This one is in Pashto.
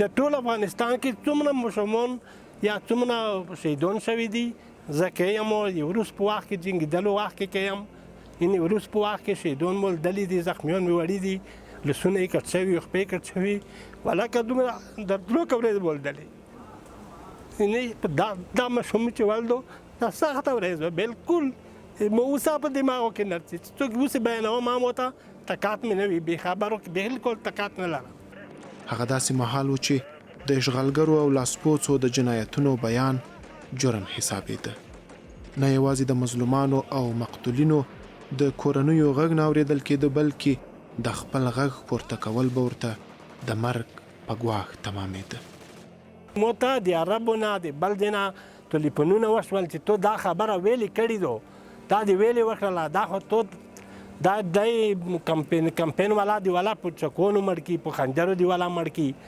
د ټول افغانستان کې څومره مشران یا څومره شهیدان شوي دي زه که یم د وروس په وخت کې جنګېدلو وخت کې یم یعنې وروس په وخت کې شهیدان مو لیدلي دي زخمیان مې وړي دي لاسونه یې کټ شوي خپې کټ شوي ولکه دومره دردناکه ورځ مو لیدلې یعنې دا ماشوم چې ولدو دا سخته ورځ وه بلکل مو اوسه په دماغو کې نه راځي چې څوک اوس بیانوم هم ورته طاقت مې نه وي بې خبرو کې بلکل طاقت نه لرم هغه داسې مهال و چې د اشغالګرو او لاسپوڅو د جنایتونو بیان جرم حسابېده نه یوازې د مظلومانو او مقتولینو د کورنیو غږ نه اورېدل کېده بلکې د خپل غږ پورته کول به ورته د مرګ په ګواښ تمامېده مو ته د عربو نه د بل ځای نه ټلیفونونه وشول چې تو دا خبره ویلې کړې دو دا دې ویلې وکړله دا خو تو دا دی کمپین والا دی والا په چکونو مړ کی په خنجرو دی والا مړ کی